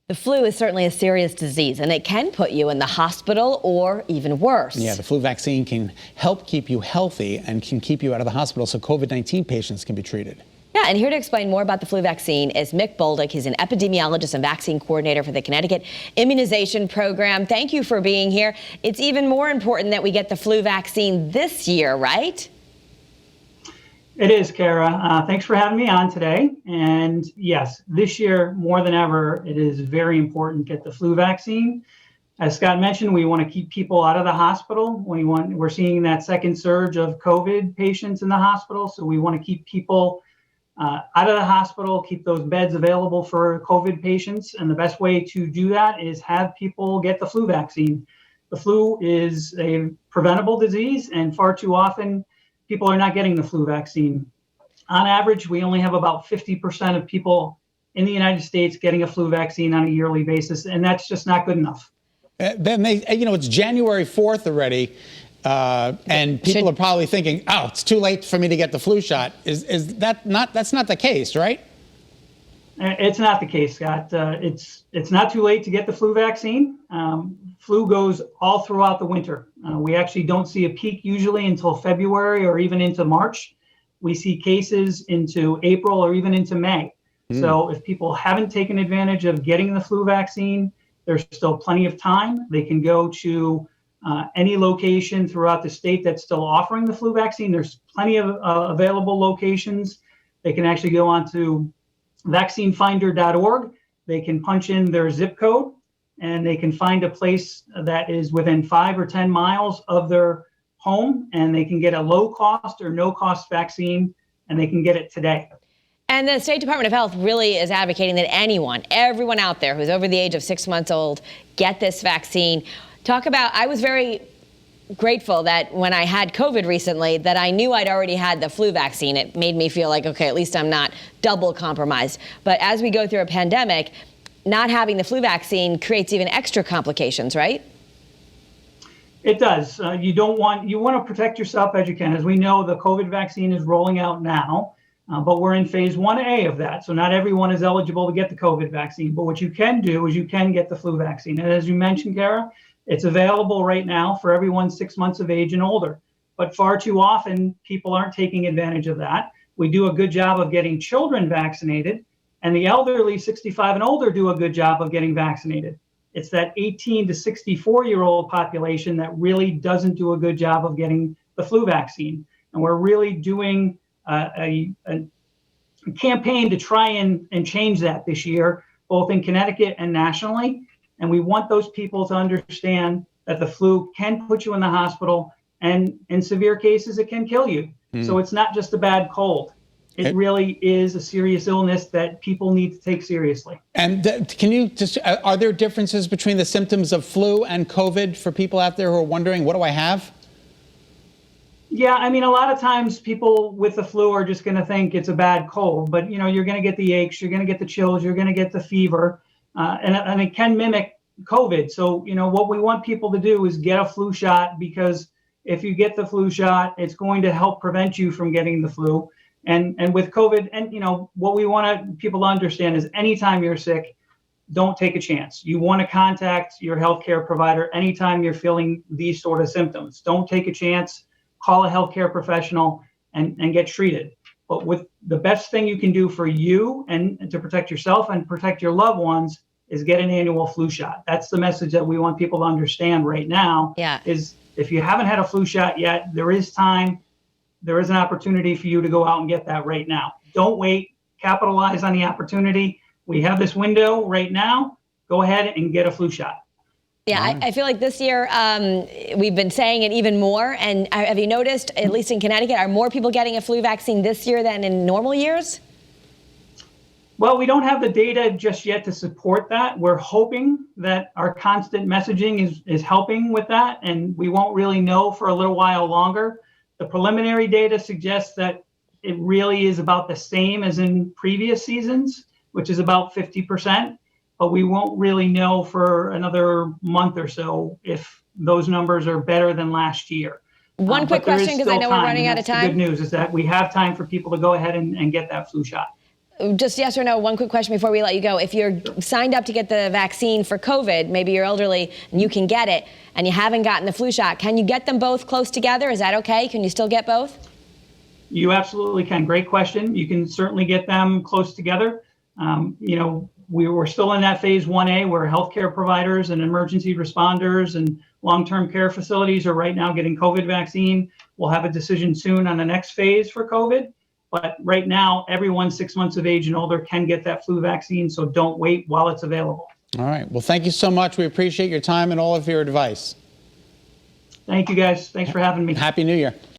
The flu is certainly a serious disease, and it can put you in the hospital or even worse. Yeah, the flu vaccine can help keep you healthy and can keep you out of the hospital so COVID-19 patients can be treated. Yeah, and here to explain more about the flu vaccine is Mick Bolduc. He's an epidemiologist and vaccine coordinator for the Connecticut Immunization Program. Thank you for being here. It's even more important that we get the flu vaccine this year, right? It is, Kara. Thanks for having me on today. And yes, this year, more than ever, it is very important to get the flu vaccine. As Scott mentioned, we want to keep people out of the hospital. We're seeing that second surge of COVID patients in the hospital. So we want to keep people out of the hospital, keep those beds available for COVID patients. And the best way to do that is have people get the flu vaccine. The flu is a preventable disease, and far too often, people are not getting the flu vaccine. On average, we only have about 50% of people in the United States getting a flu vaccine on a yearly basis, and that's just not good enough. Then it's January 4th already, and people are probably thinking, oh, it's too late for me to get the flu shot. Is that not, that's not the case, right? It's not the case, Scott. It's not too late to get the flu vaccine. Flu goes all throughout the winter. We actually don't see a peak usually until February or even into March. We see cases into April or even into May. So if people haven't taken advantage of getting the flu vaccine, there's still plenty of time. They can go to any location throughout the state that's still offering the flu vaccine. There's plenty of available locations. They can actually go on to vaccinefinder.org. They can punch in their zip code and they can find a place that is within 5 or 10 miles of their home, and they can get a low cost or no cost vaccine, and they can get it today. And the State Department of Health really is advocating that everyone out there who's over the age of 6 months old, get this vaccine. I was very grateful that when I had COVID recently, that I knew I'd already had the flu vaccine. It made me feel like, okay, at least I'm not double compromised. But as we go through a pandemic, not having the flu vaccine creates even extra complications, right? It does. You want to protect yourself as you can. As we know, the COVID vaccine is rolling out now, but we're in phase 1A of that. So not everyone is eligible to get the COVID vaccine. But what you can do is you can get the flu vaccine. And as you mentioned, Kara, it's available right now for everyone 6 months of age and older. But far too often, people aren't taking advantage of that. We do a good job of getting children vaccinated, and the elderly, 65 and older, do a good job of getting vaccinated. It's that 18 to 64-year-old population that really doesn't do a good job of getting the flu vaccine. And we're really doing a campaign to try and change that this year, both in Connecticut and nationally. And we want those people to understand that the flu can put you in the hospital, and in severe cases, it can kill you. So it's not just a bad cold. It really is a serious illness that people need to take seriously. And can you are there differences between the symptoms of flu and COVID for people out there who are wondering, what do I have? Yeah, I mean, a lot of times people with the flu are just going to think it's a bad cold, but you're going to get the aches, you're going to get the chills, you're going to get the fever, and it can mimic COVID. So, what we want people to do is get a flu shot, because if you get the flu shot, it's going to help prevent you from getting the flu. And with COVID, and what we want people to understand is anytime you're sick, don't take a chance. You want to contact your healthcare provider anytime you're feeling these sort of symptoms. Don't take a chance. Call a healthcare professional and get treated. But with the best thing you can do for you and to protect yourself and protect your loved ones is get an annual flu shot. That's the message that we want people to understand right now. Yeah. Is if you haven't had a flu shot yet, there is time. There is an opportunity for you to go out and get that right now. Don't wait. Capitalize on the opportunity. We have this window right now. Go ahead and get a flu shot. Yeah, I feel like this year we've been saying it even more. And have you noticed, at least in Connecticut, are more people getting a flu vaccine this year than in normal years? Well, we don't have the data just yet to support that. We're hoping that our constant messaging is helping with that, and we won't really know for a little while longer. The preliminary data suggests that it really is about the same as in previous seasons, which is about 50%, but we won't really know for another month or so if those numbers are better than last year. One quick question, because I know we're running out of time. The good news is that we have time for people to go ahead and get that flu shot. just yes or no, one quick question before we let you go. If you're signed up to get the vaccine for COVID, maybe you're elderly and you can get it, and you haven't gotten the flu shot, can you get them both close together? Is that okay? Can you still get both? You absolutely can. Great question. You can certainly get them close together. We were still in that phase 1A where healthcare providers and emergency responders and long-term care facilities are right now getting COVID vaccine. We'll have a decision soon on the next phase for COVID. But right now, everyone 6 months of age and older can get that flu vaccine, so don't wait while it's available. All right. Well, thank you so much. We appreciate your time and all of your advice. Thank you, guys. Thanks for having me. Happy New Year.